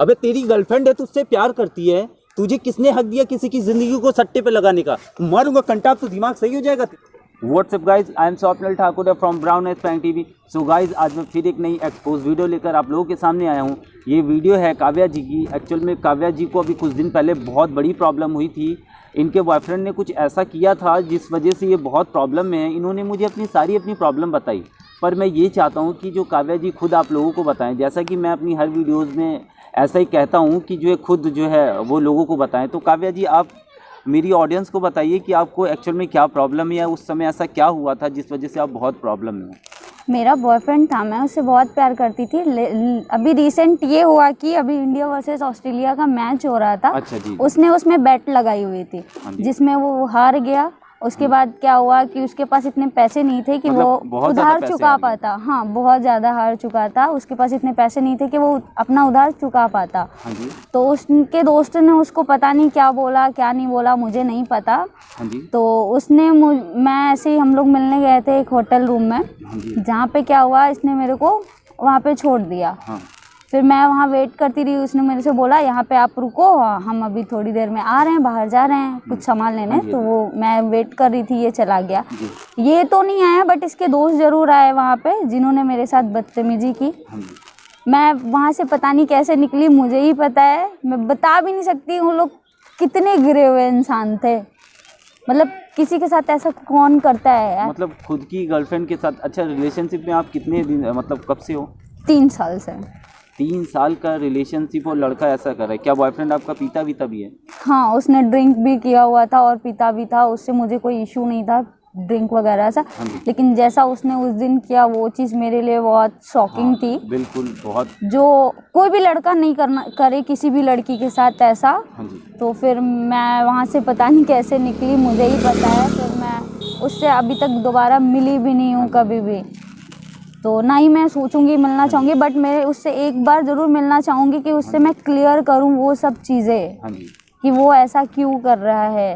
अबे तेरी गर्लफ्रेंड है, तुझसे प्यार करती है, तुझे किसने हक दिया किसी की जिंदगी को सट्टे पे लगाने का? मारूंगा कंटाप तो दिमाग सही हो जाएगा। What's up guys, I am Swapnil Thakur from Brown Edge Pang TV. So guys, आज मैं फिर एक नई एक्सपोज वीडियो लेकर आप लोगों के सामने आया हूँ। ये वीडियो है काव्या जी की। एक्चुअल में काव्या जी को अभी कुछ दिन पहले बहुत बड़ी प्रॉब्लम हुई थी। इनके बॉयफ्रेंड ने कुछ ऐसा किया था जिस वजह से ये बहुत प्रॉब्लम में है। इन्होंने मुझे अपनी प्रॉब्लम बताई, पर मैं ये चाहता हूँ कि जो काव्या जी खुद आप लोगों को बताएं, जैसा कि मैं अपनी हर वीडियोज़ में ऐसा ही कहता हूँ कि जो है खुद जो है वो लोगों को बताएं। तो काव्या जी, आप मेरी ऑडियंस को बताइए कि आपको एक्चुअल में क्या प्रॉब्लम है, उस समय ऐसा क्या हुआ था जिस वजह से आप बहुत प्रॉब्लम में हो। मेरा बॉयफ्रेंड था, मैं उससे बहुत प्यार करती थी। अभी रिसेंट ये हुआ कि अभी इंडिया वर्सेस ऑस्ट्रेलिया का मैच हो रहा था। अच्छा जी। उसने उसमें बेट लगाई हुई थी जिसमें वो हार गया। उसके बाद क्या हुआ कि उसके पास इतने पैसे नहीं थे कि मतलब वो उधार चुका पाता। हाँ, बहुत ज़्यादा हार चुका था। उसके पास इतने पैसे नहीं थे कि वो अपना उधार चुका पाता। हाँ जी। तो उसके दोस्त ने उसको पता नहीं क्या बोला क्या नहीं बोला, मुझे नहीं पता। हाँ जी। तो उसने मैं ऐसे ही, हम लोग मिलने गए थे एक होटल रूम में, जहाँ पे क्या हुआ, इसने मेरे को वहाँ पे छोड़ दिया। हाँ। फिर मैं वहाँ वेट करती रही। उसने मेरे से बोला यहाँ पे आप रुको, हम अभी थोड़ी देर में आ रहे हैं, बाहर जा रहे हैं कुछ सामान लेने। तो वो मैं वेट कर रही थी, ये चला गया। ये तो नहीं आया, बट इसके दोस्त ज़रूर आए वहाँ पे, जिन्होंने मेरे साथ बदतमीजी की। मैं वहाँ से पता नहीं कैसे निकली, मुझे ही पता है। मैं बता भी नहीं सकती वो लोग कितने गिरे हुए इंसान थे। मतलब किसी के साथ ऐसा कौन करता है यार? मतलब खुद की गर्लफ्रेंड के साथ। अच्छा, रिलेशनशिप में आप कितने दिन, मतलब कब से हो? 3 साल से। 3 साल का रिलेशनशिप और लड़का ऐसा कर रहा है। क्या बॉयफ्रेंड आपका पीता वीता भी है? हाँ, उसने ड्रिंक भी किया हुआ था और पीता भी था। उससे मुझे कोई इशू नहीं था ड्रिंक वगैरह सा। लेकिन जैसा उसने उस दिन किया वो चीज़ मेरे लिए बहुत शॉकिंग थी। बिल्कुल, बहुत। जो कोई भी लड़का नहीं करे किसी भी लड़की के साथ ऐसा। तो फिर मैं वहाँ से पता नहीं कैसे निकली, मुझे ही पता है। फिर मैं उससे अभी तक दोबारा मिली भी नहीं हूँ कभी भी। तो ना ही मैं सोचूंगी मिलना चाहूँगी, बट मैं उससे एक बार ज़रूर मिलना चाहूँगी कि उससे मैं क्लियर करूँ वो सब चीज़ें कि वो ऐसा क्यों कर रहा है।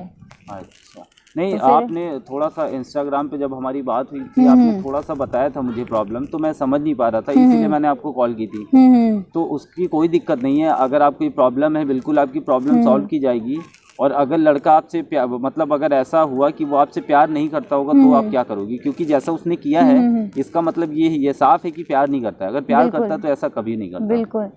अच्छा, नहीं, तो आपने थोड़ा सा इंस्टाग्राम पे जब हमारी बात हुई थी, आपने थोड़ा सा बताया था मुझे प्रॉब्लम, तो मैं समझ नहीं पा रहा था, इसीलिए मैंने आपको कॉल की थी। तो उसकी कोई दिक्कत नहीं है। अगर आपकी प्रॉब्लम है, बिल्कुल आपकी प्रॉब्लम सॉल्व की जाएगी। और अगर लड़का आपसे मतलब अगर ऐसा हुआ कि वो आपसे प्यार नहीं करता होगा तो आप क्या करोगी? क्योंकि जैसा उसने किया है, इसका मतलब ये साफ है कि प्यार नहीं करता है। अगर प्यार करता तो ऐसा कभी नहीं करता। बिल्कुल।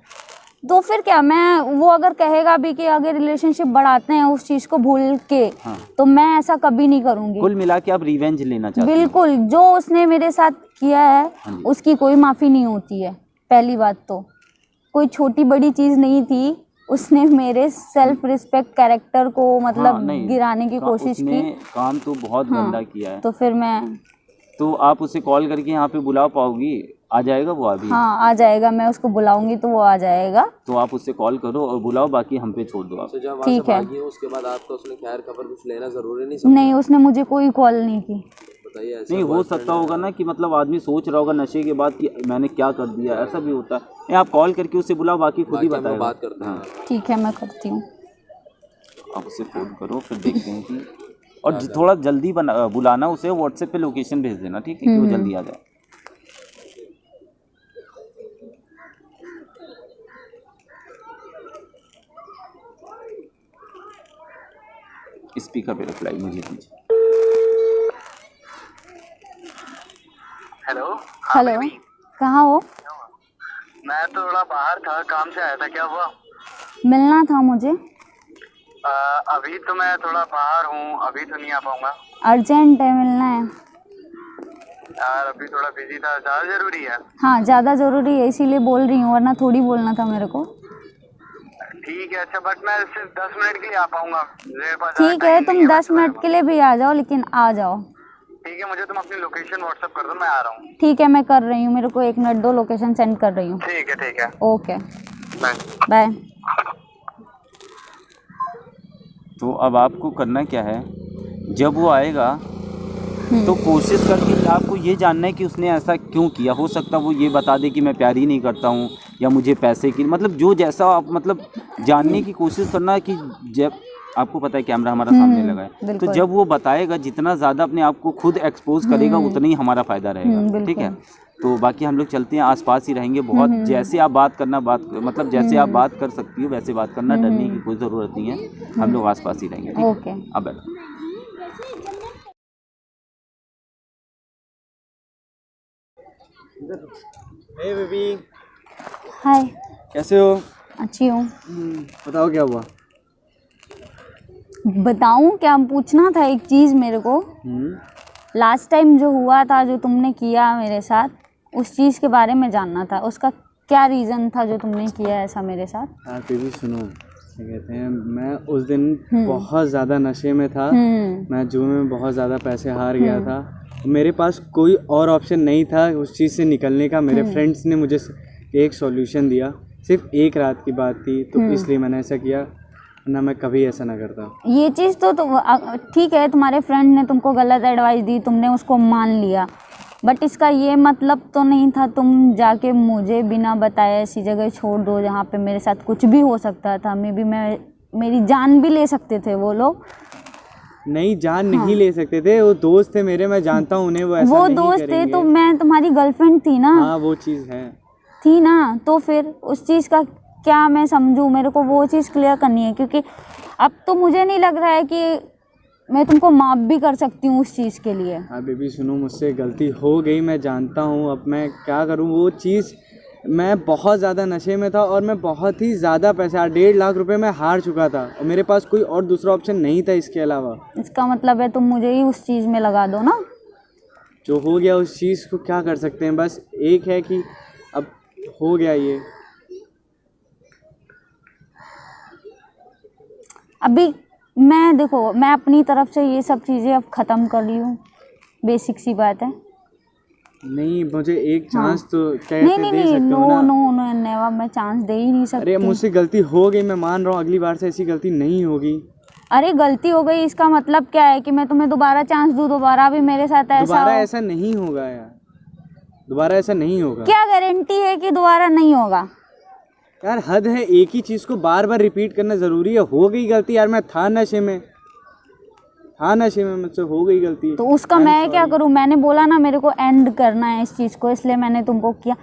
तो फिर क्या, मैं वो अगर कहेगा भी कि अगर रिलेशनशिप बढ़ाते हैं उस चीज को भूल के, तो मैं ऐसा कभी नहीं करूंगी। कुल मिला के आप रिवेंज लेना चाहते हैं? बिल्कुल। जो उसने मेरे साथ किया है उसकी कोई माफी नहीं होती है। पहली बात तो कोई छोटी बड़ी चीज नहीं थी। उसने मेरे सेल्फ रिस्पेक्ट कैरेक्टर को मतलब गिराने की कोशिश की। काम तो बहुत गंदा किया है। तो फिर मैं, तो आप उसे कॉल करके यहाँ पे बुला पाओगी? आ जाएगा वो अभी? हाँ, आ जाएगा। मैं उसको बुलाऊंगी तो वो आ जाएगा। तो आप उससे कॉल करो और बुलाओ, बाकी हम पे छोड़ दो आप। ठीक है। उसके बाद आपका उसने खैर खबर कुछ लेना जरूरी नहीं? नहीं, उसने मुझे कोई कॉल नहीं की। बताइए। नहीं, हो सकता होगा ना कि मतलब आदमी सोच रहा होगा नशे के बाद कि मैंने क्या कर दिया, ऐसा भी होता है। नहीं, आप कॉल करके उससे बुलाओ, बाकी खुद ही बताएगा। बात करते हैं। ठीक है, मैं करती हूँ। आप उसे फ़ोन करो, फिर देखते हैं कि, और थोड़ा जल्दी बुलाना उसे। व्हाट्सएप पे लोकेशन भेज देना, ठीक है, कि वो जल्दी आ जाए। स्पीकर पे रिप्लाई मुझे दीजिए। हेलो। हेलो, कहाँ हो? मैं तो थोड़ा बाहर था, काम से आया था। क्या हुआ? मिलना था मुझे। अभी तो मैं थोड़ा बाहर हूँ, अभी तो नहीं आ पाऊंगा। अर्जेंट है, मिलना है यार। अभी थोड़ा बिजी था। ज़्यादा जरूरी है? हाँ, ज़्यादा ज़रूरी है, इसीलिए बोल रही हूँ, वरना थोड़ी बोलना था मेरे को। ठीक है। अच्छा, बट मैं सिर्फ 10 मिनट के लिए आ पाऊंगा। ठीक है, तुम 10 मिनट के लिए भी आ जाओ, लेकिन आ जाओ। ठीक है, मुझे तुम अपनी लोकेशन व्हाट्सएप कर दो, मैं आ रहा हूँ। ठीक है, मैं कर रही हूँ। मेरे को 1 मिनट दो, लोकेशन सेंड कर रही हूँ। ठीक है, ठीक है। Okay, bye bye. तो अब आपको करना क्या है, जब वो आएगा तो कोशिश करके आपको ये जानना है कि उसने ऐसा क्यों किया। हो सकता है वो ये बता दे कि मैं प्यार ही नहीं करता हूँ, या मुझे पैसे की, मतलब जो जैसा आप मतलब जानने की कोशिश करना है कि जब आपको पता है कैमरा हमारा सामने लगा है, तो जब वो बताएगा, जितना ज़्यादा अपने आप को खुद एक्सपोज करेगा उतना ही हमारा फ़ायदा रहेगा। ठीक है, तो बाकी हम लोग चलते हैं, आसपास ही रहेंगे बहुत। जैसे आप बात करना मतलब जैसे आप बात कर सकती हो वैसे बात करना, डरने की कोई ज़रूरत नहीं है, हम लोग आसपास ही रहेंगे, ठीक है? ओके। अब बैठो। हे बेबी, हाय, कैसे हो? अच्छी हूँ। बताओ क्या हुआ? बताऊँ क्या, पूछना था एक चीज़ मेरे को। लास्ट टाइम जो हुआ था, जो तुमने किया मेरे साथ, उस चीज़ के बारे में जानना था। उसका क्या रीज़न था जो तुमने किया ऐसा मेरे साथ? हाँ बेबी सुनो, क्या कहते हैं, मैं उस दिन बहुत ज़्यादा नशे में था। मैं जुए में बहुत ज़्यादा पैसे हार गया था। मेरे पास कोई और ऑप्शन नहीं था उस चीज़ से निकलने का। मेरे फ्रेंड्स ने मुझे एक सॉल्यूशन दिया, सिर्फ एक रात की बात थी, तो इसलिए मैंने ऐसा किया, ना मैं कभी ऐसा ना करता। ये चीज़ तो ठीक है, तुम्हारे फ्रेंड ने तुमको गलत एडवाइस दी, तुमने उसको मान लिया, बट इसका ये मतलब तो नहीं था तुम जाके मुझे बिना बताए ऐसी जगह छोड़ दो जहाँ पे मेरे साथ कुछ भी हो सकता था। मे बी मेरी जान भी ले सकते थे वो लोग। नहीं, जान नहीं ले सकते थे, वो दोस्त थे मेरे, मैं जानता हूँ उन्हें, वो ऐसा वो नहीं दोस्त थे करेंगे। तो मैं तुम्हारी गर्लफ्रेंड थी ना। हाँ वो चीज़ है, थी ना, तो फिर उस चीज़ का क्या मैं समझूं, मेरे को वो चीज़ क्लियर करनी है, क्योंकि अब तो मुझे नहीं लग रहा है कि मैं तुमको माफ़ भी कर सकती हूँ उस चीज़ के लिए। हाँ बेबी सुनो, मुझसे गलती हो गई, मैं जानता हूँ, अब मैं क्या करूँ। वो चीज़, मैं बहुत ज़्यादा नशे में था और मैं बहुत ही ज़्यादा पैसा, 1.5 लाख रुपए मैं हार चुका था और मेरे पास कोई और दूसरा ऑप्शन नहीं था इसके अलावा। इसका मतलब है तुम मुझे ही उस चीज़ में लगा दो ना। जो हो गया उस चीज़ को क्या कर सकते हैं, बस एक है कि अब हो गया ये। अभी देखो, मैं अपनी तरफ से ये सब चीज़ें अब ख़त्म कर ली हूँ, बेसिक सी बात है। नहीं, मुझे एक चांस तो कहते नहीं दे नहीं, सकते नो हो ना। नो नो, नेवर, मैं चांस दे ही नहीं सकती। अरे मुझसे गलती हो गई, मैं मान रहा हूँ, अगली बार से ऐसी गलती नहीं होगी। अरे गलती हो गई, इसका मतलब क्या है कि मैं तुम्हें दोबारा चांस दूँ, दोबारा भी मेरे साथ ऐसा दोबारा हो? ऐसा नहीं होगा यार, दोबारा ऐसा नहीं होगा। क्या गारंटी है कि दोबारा नहीं होगा? यार हद है, एक ही चीज़ को बार बार रिपीट करना ज़रूरी है। हो गई गलती यार, मैं था नशे में, मुझसे हो गई गलती। तो उसका मैं क्या करूं? मैंने बोला ना मेरे को एंड करना है इस चीज़ को, इसलिए मैंने तुमको किया।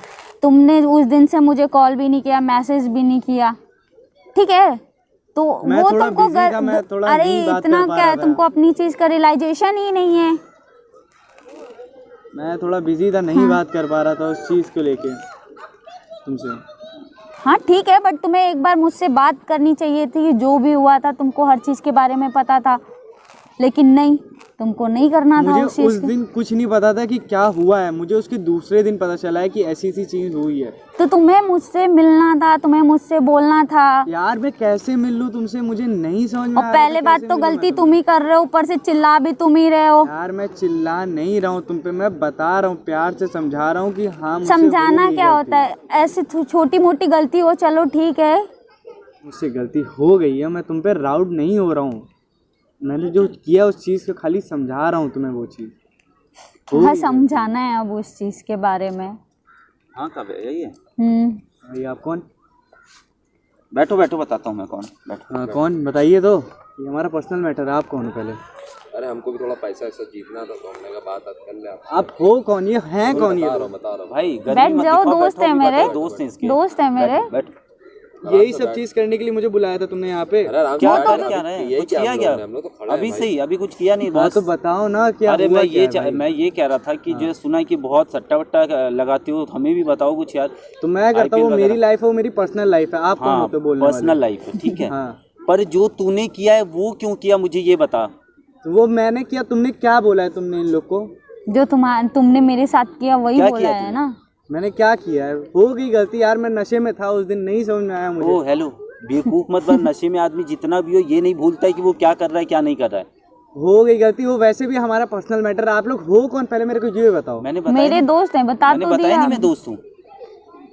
तुमने उस दिन से मुझे कॉल भी नहीं किया, मैसेज भी नहीं किया, ठीक है? तो मैं वो थोड़ा तुमको busy था, मैं थोड़ा अरे नहीं बात इतना कर पा क्या रहा है, था। तुमको अपनी चीज़ का रियलाइजेशन ही नहीं है। मैं थोड़ा बिजी था, नहीं बात कर पा रहा था उस चीज़ को लेके तुमसे। हाँ ठीक है, बट तुम्हें एक बार मुझसे बात करनी चाहिए थी। जो भी हुआ था तुमको हर चीज़ के बारे में पता था, लेकिन नहीं, तुमको नहीं करना था मुझे उस उस चीज़ को। दिन कुछ नहीं पता था कि क्या हुआ है, मुझे उसके दूसरे दिन पता चला है कि ऐसी सी चीज़ हुई है। तो तुम्हें मुझसे मिलना था, तुम्हें मुझसे बोलना था। यार मैं कैसे मिल लूँ तुमसे, मुझे नहीं समझ में और आ रहा पहले था बात कैसे तो मिलूं गलती मैं तुम ही कर रहे हो, ऊपर से चिल्ला भी तुम ही रहे हो। यार मैं चिल्ला नहीं रहा हूँ तुम पे, मैं बता रहा हूँ, प्यार से समझा रहा हूँ कि हाँ मुझसे हो समझाना गई क्या गलती। होता है? ऐसी छोटी मोटी गलती हो, चलो ठीक है। मुझसे गलती हो गई है, मैं तुम पे राउड नहीं हो रहा हूँ। मैंने जो किया उस चीज़ को खाली समझा रहा हूँ तुम्हें, वो चीज़ हो हाँ, गई। समझाना है अब उस चीज़ के बारे में। हाँ कब है यही है? भाई आप कौन? बैठो बैठो, बताता हूँ मैं कौन। बैठो। हाँ कौन, बताइए तो, ये हमारा पर्सनल मैटर है। आप कौन हो पहले? अरे हमको भी थोड़ा पैसा ऐसा जीतना था, तो हमने कहा बात कर ले। आप हो कौन, ये हैं कौन ये? बता रहा हूँ। भाई गर्मी बैठ मत जाओ, दिखाओ, दोस्त बैठो, है अभी मेरे, बताओ, दोस्त हैं इसके। दोस्त है मेरे। बैठ। यही सब चीज़ करने के लिए मुझे बुलाया था तुमने यहाँ पे? अरे आराम से क्या बैठ कर ना, क्या अभी रहे हैं? यही कुछ क्या किया हम क्या? लोगों ने, हम लोग तो खड़े हैं अभी भाई। सही, अभी कुछ किया नहीं, हाँ बस। तो बताओ ना क्या अरे हुआ, मैं क्या ये है भाई? मैं ये कह रहा था कि जो सुना है कि बहुत सट्टा वट्टा लगाते हो, हमें भी बताओ कुछ यार। तो मैं करता हूँ, IPL मेरी वगैरह। लाइफ है, वो मेरी पर्सनल लाइफ है। आप कौन हाँ होते हो बोलने वाले? पर्सनल लाइफ है, ठीक है। हाँ पर जो तूने किया है वो क्यों किया, मुझे ये बता। तो वो मैंने किया, तुमने क्या बोला है तुमने इन लोग को? जो तुमने मेरे साथ किया वही क्या बोला किया है तूने? ना। मैंने क्या किया है? हो गई गलती यार, मैं नशे में था उस दिन, नहीं समझ में आया मुझे। ओ हेलो, बेवकूफ मत बन। नशे में आदमी जितना भी हो ये नहीं भूलता है कि वो क्या कर रहा है क्या नहीं कर रहा है। हो गई गलती, वो वैसे भी हमारा पर्सनल मैटर है। आप लोग हो कौन पहले मेरे को ये बताओ। मैंने बताया मेरे नहीं? दोस्त हैं, बता मैंने तो बताया दिया। नहीं मैं दोस्त हूँ।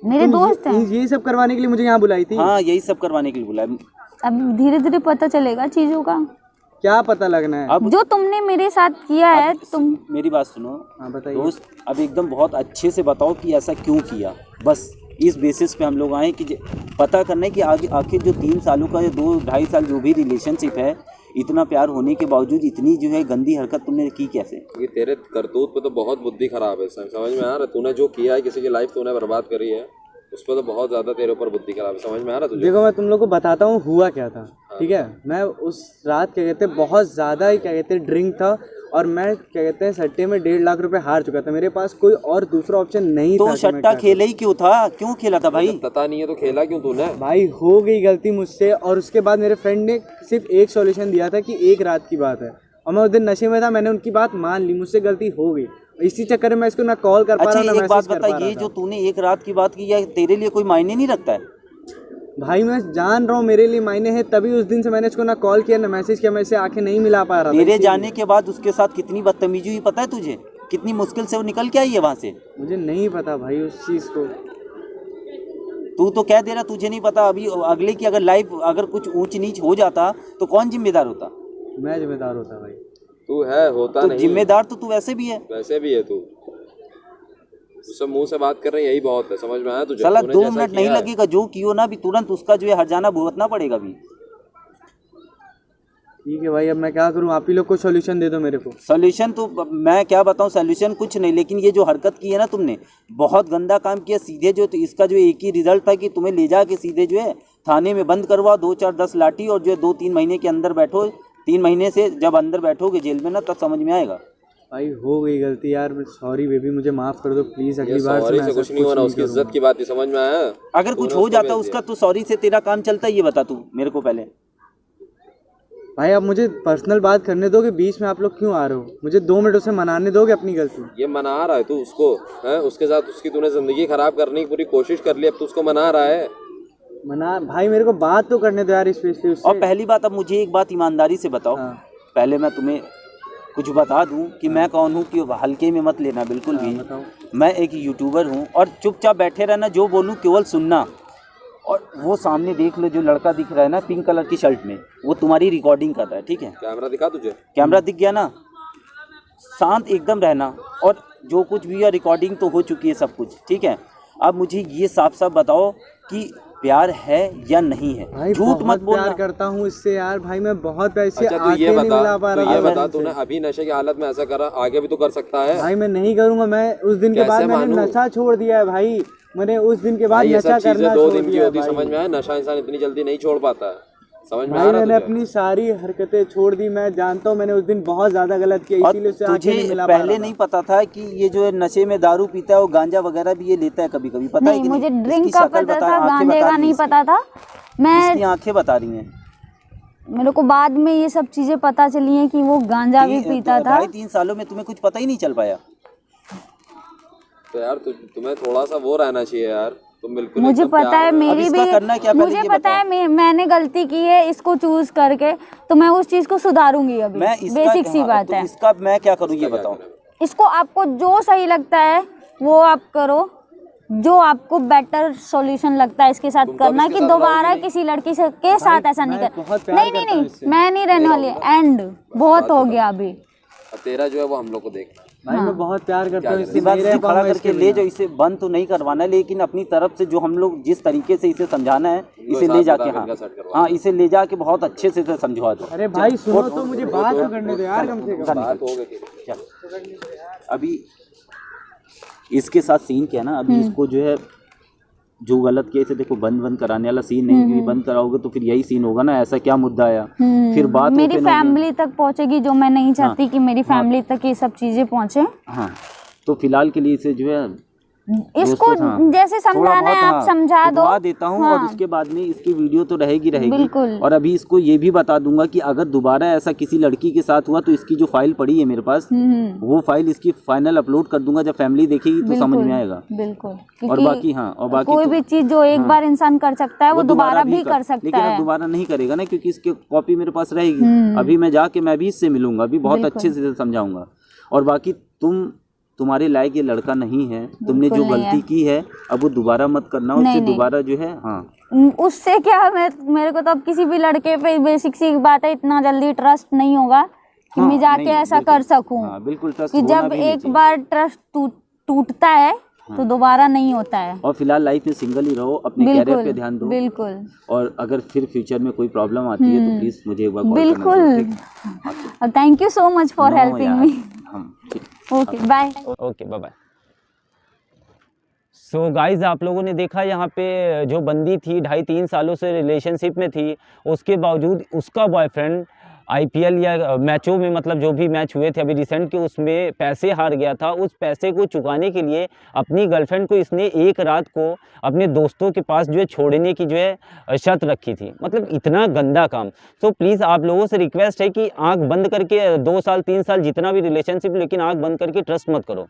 मेरे दोस्त हैं। ये सब करवाने के लिए मुझे यहाँ बुलाई थी? हाँ यही सब करवाने के लिए बुलाया। अब धीरे धीरे पता चलेगा चीजों का, क्या पता लगना है? अब जो तुमने मेरे साथ किया है। तुम मेरी बात सुनो हाँ बताइए। दोस्त, अब एकदम बहुत अच्छे से बताओ कि ऐसा क्यों किया। बस इस बेसिस पे हम लोग आए कि पता करना है कि आगे आखिर जो 3 सालों का या 2-2.5 साल जो भी रिलेशनशिप है, इतना प्यार होने के बावजूद इतनी जो है गंदी हरकत तुमने की कैसे? क्योंकि तेरे करतूत पे तो बहुत बुद्धि खराब है, समझ में आ रहा है? तूने जो किया है, किसी की लाइफ तूने बर्बाद करी है, उस पर तो बहुत ज़्यादा तेरे ऊपर बुद्धि खराब है, समझ में आ रहा है तुझे? देखो मैं तुम लोग को बताता हूँ हुआ क्या था, ठीक है। मैं उस रात क्या कहते हैं बहुत ज़्यादा ही क्या कहते हैं ड्रिंक था, और मैं क्या कहते हैं सट्टे में 1.5 लाख रुपए हार चुका था। मेरे पास कोई और दूसरा ऑप्शन नहीं था। तो सट्टा खेला ही क्यों था? क्यों खेला था भाई? पता नहीं है तो खेला क्यों तूने? भाई हो गई गलती मुझसे, और उसके बाद मेरे फ्रेंड ने सिर्फ एक सॉल्यूशन दिया था कि एक रात की बात है, और मैं उस दिन नशे में था, मैंने उनकी बात मान ली, मुझसे गलती हो गई। इसी चक्कर में मैं इसको ना कॉल कर पा रहा हूं, ना एक बात मैसेज कर बता, पा रहा ये था। जो तूने एक रात की बात की है तेरे लिए कोई मायने नहीं रखता है? भाई मैं जान रहा हूँ मेरे लिए मायने है, तभी उस दिन से मैंने इसको ना कॉल किया ना मैसेज किया, मैं इसे आंखें नहीं मिला पा रहा था। मेरे जाने के बाद उसके साथ कितनी बदतमीजी हुई पता है तुझे? कितनी मुश्किल से वो निकल के आई है वहां से। मुझे नहीं पता भाई उस चीज़ को। तू तो कह दे रहा तुझे नहीं पता। अभी अगले की अगर लाइफ अगर कुछ ऊंच नीच हो जाता तो कौन जिम्मेदार होता? मैं जिम्मेदार होता भाई। तू है होता तो नहीं, जिम्मेदार तो तू वैसे भी है। वैसे भी है तू। सब मुंह से बात कर रहे हैं, यही बहुत है, समझ में आया तुझे? साला तूने 2 जैसा मिनट नहीं किया है। लगेगा जो कियो ना भी तुरंत उसका जो है हर्जाना भुगतना पड़ेगा भी। ठीक है भाई, अब मैं क्या करूँ? आप ही लोग को सॉल्यूशन दे दो मेरे को। सोल्यूशन तो मैं क्या बताऊं, सोल्यूशन कुछ नहीं, लेकिन ये जो हरकत की है ना तुमने, बहुत गंदा काम किया। सीधे जो तो इसका जो एक ही रिजल्ट था कि तुम्हें ले जा के सीधे जो है थाने में बंद करवा, 2 4 10 लाठी, और जो है 2 3 महीने के अंदर बैठो। 3 महीने से जब अंदर बैठोगे जेल में ना, तब समझ में आएगा। भाई हो गई गलती यार, सॉरी बेबी, मुझे माफ कर दो प्लीज। अगली बार सॉरी मैं से ऐसा कुछ नहीं होना, उसकी करूंगा। इज्जत की बात ही, समझ में आया? अगर कुछ हो जाता उसका तो सॉरी से तेरा काम चलता, ये बता तू मेरे को पहले। भाई आप मुझे पर्सनल बात करने दोगे? बीच में आप लोग क्यों आ रहे हो? मुझे 2 मिनट उसे मनाने दोगे अपनी गलती? ये मना रहा है तू उसको, है उसके साथ उसकी तूने जिंदगी खराब करने की पूरी कोशिश कर ली, अब तू उसको मना रहा है। मना भाई, मेरे को बात तो करने दो यार स्पेशली उससे। और पहली बात, अब मुझे एक बात ईमानदारी से बताओ। हाँ। पहले मैं तुम्हें कुछ बता दूं कि मैं कौन हूं, कि हल्के में मत लेना बिल्कुल भी। बताओ। मैं एक यूट्यूबर हूं, और चुपचाप बैठे रहना, जो बोलूं केवल सुनना। और वो सामने देख लो, जो लड़का दिख रहा है ना पिंक कलर की शर्ट में, वो तुम्हारी रिकॉर्डिंग कर रहा है, ठीक है? कैमरा दिखा तुझे? कैमरा दिख गया ना? शांत एकदम रहना, और जो कुछ भी है रिकॉर्डिंग तो हो चुकी है सब कुछ, ठीक है? अब मुझे ये साफ साफ बताओ कि प्यार है या नहीं है। भाई झूठ मत बोलना। प्यार करता हूँ इससे यार, भाई मैं बहुत पैसे अच्छा तू आंखें ये नहीं मिला पा रहा था। बता तूने अभी नशे की हालत में ऐसा करा, आगे भी तो कर सकता है? भाई मैं नहीं करूंगा। मैं उस दिन के कैसे बाद मैंने मानूं? नशा छोड़ दिया है भाई। मैंने उस दिन के बाद भाई ये नशा सब चीजें करना 2 छोड़ दिन की दिया है होती, भाई। समझ में आया? नशा इंसान इतनी जल्दी नहीं छोड़ पाता है, समझ में आ भाई रहा मैंने है तुझे? अपनी सारी हरकतें छोड़ दी। मैं जानता हूँ मैंने उस दिन बहुत ज्यादा गलत किया, और इसीलिए उससे आंखें नहीं तुझे मिला पा पहले रहा नहीं पता था कि ये जो है नशे में दारू पीता है, वो गांजा वगैरह भी ये लेता है कभी कभी, पता है नहीं, कि मुझे नहीं? ड्रिंक इसकी का शक्ल पता बता, था, आंखें गांजे बता का रही नहीं इसकी। पता था। मैं इसकी आंखें बता रही हैं। मेरे को बाद में ये सब चीजें पता चली हैं कि वो गांजा भी पीता था। 2.5 सालों में तुम्हें कुछ पता ही नहीं चल पाया? तो यार तुम्हें थोड़ा सा वो रहना चाहिए यार, तुम बिल्कुल मुझे एकदम पता प्यार है में- मेरी इसका भी, करना क्या पहले मुझे ये पता बताओ। है मैंने गलती की है इसको चूज करके, तो मैं उस चीज को सुधारूंगी अभी। मैं इसका बेसिक सी हाँ, बात तो है। इसका मैं क्या करूँ ये बताओ। इसको आपको जो सही लगता है वो आप करो, जो आपको बेटर सॉल्यूशन लगता है इसके साथ तुम तो करना, इसके कि साथ दोबारा रहोगे नहीं। किसी लड़की से के साथ ऐसा नहीं मैं कर। बहुत प्यार नहीं नहीं करता हूँ नहीं, इससे। मैं नहीं रहने वाली। एंड बहुत हो गया अभी। अब तेरा जो है वो हम लोग को देखना है। भाई मैं बहुत प्यार करता हूँ इससे। दिमाग नहीं से रह खड़ा पाऊंगा करके इसके ले बिना। जाओ, इसे बंद तो नहीं करवाना है, लेकिन अपनी तरफ से जो हम लोग जिस तरीके से इसे समझाना है, इसे साथ ले जाके बता हाँ इनका सेट करवा हाँ इसे ले जाके बहुत अच्छे से इसे समझवा दो। अरे भाई सुनो तो, मुझे बात तो करने दो यार कम से कम। बात हो गई। चल। अभी इसके साथ सीन क्या है ना, अभी इसको जो है जो गलत किया इसे देखो बंद कराने वाला सीन नहीं, क्योंकि बंद कराओगे तो फिर यही सीन होगा ना, ऐसा क्या मुद्दा आया, फिर बात मेरी open होगी। फैमिली तक पहुंचेगी, जो मैं नहीं चाहती कि मेरी फैमिली तक ये सब चीजें पहुंचे। हाँ तो फिलहाल के लिए इसे जो है इसको हाँ, जैसे समझाना है आप समझा दो। उठवा देता हूँ और उसके बाद में इसकी वीडियो तो रहेगी बिल्कुल। और अभी इसको ये भी बता दूंगा कि अगर दोबारा ऐसा किसी लड़की के साथ हुआ तो इसकी जो फाइल पड़ी है मेरे पास, वो फाइल इसकी फाइनल अपलोड कर दूंगा, जब फैमिली देखेगी तो समझ में आएगा। बिल्कुल। और क्योंकि बाकी हाँ, और बाकी कोई भी चीज जो एक बार इंसान कर सकता है वो दोबारा भी कर सकता लेकिन अब है। दोबारा नहीं करेगा ना, क्योंकि इसकी कॉपी मेरे पास रहेगी। अभी मैं जाके मैं भी इससे मिलूंगा, अभी बहुत अच्छे से समझाऊंगा। और बाकी तुम्हारे लायक ये लड़का नहीं है, तुमने जो गलती की है अब वो दोबारा मत करना, उससे दोबारा जो है हाँ उससे क्या मेरे को तो अब किसी भी लड़के पे बेसिक सी बात है, इतना जल्दी ट्रस्ट नहीं होगा कि मैं जाके ऐसा कर सकूं। बिल्कुल ट्रस्ट कि जब एक बार ट्रस्ट टूटता है तो दोबारा नहीं होता है। और फिलहाल लाइफ में सिंगल ही रहो, अपने कैरियर पे ध्यान दो। बिल्कुल। और अगर फिर फ्यूचर में कोई प्रॉब्लम आती है तो प्लीज मुझे एक बार कॉल बिल्कुल। Thank you so much for helping me. Okay bye. Okay bye bye. So guys आप लोगों ने देखा यहाँ पे जो बंदी थी 2.5-3 सालों से रिलेशनशिप में थी, उसके बावजूद उसका बॉयफ्रेंड आईपीएल या मैचों में, मतलब जो भी मैच हुए थे अभी रिसेंट के, उसमें पैसे हार गया था। उस पैसे को चुकाने के लिए अपनी गर्लफ्रेंड को इसने एक रात को अपने दोस्तों के पास जो है छोड़ने की जो है शर्त रखी थी। मतलब इतना गंदा काम। सो प्लीज़ आप लोगों से रिक्वेस्ट है कि आंख बंद करके 2 साल 3 साल जितना भी रिलेशनशिप, लेकिन आंख बंद करके ट्रस्ट मत करो।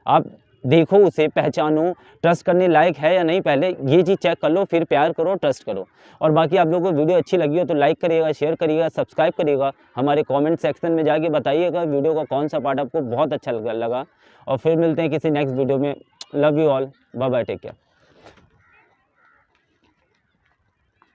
आप देखो, उसे पहचानो, ट्रस्ट करने लायक है या नहीं, पहले ये चीज़ चेक कर लो, फिर प्यार करो, ट्रस्ट करो। और बाकी आप लोगों को वीडियो अच्छी लगी हो तो लाइक करिएगा, शेयर करिएगा, सब्सक्राइब करिएगा। हमारे कमेंट सेक्शन में जाके बताइएगा वीडियो का कौन सा पार्ट आपको बहुत अच्छा लगा। और फिर मिलते हैं किसी नेक्स्ट वीडियो में। Love you all, bye bye, take care.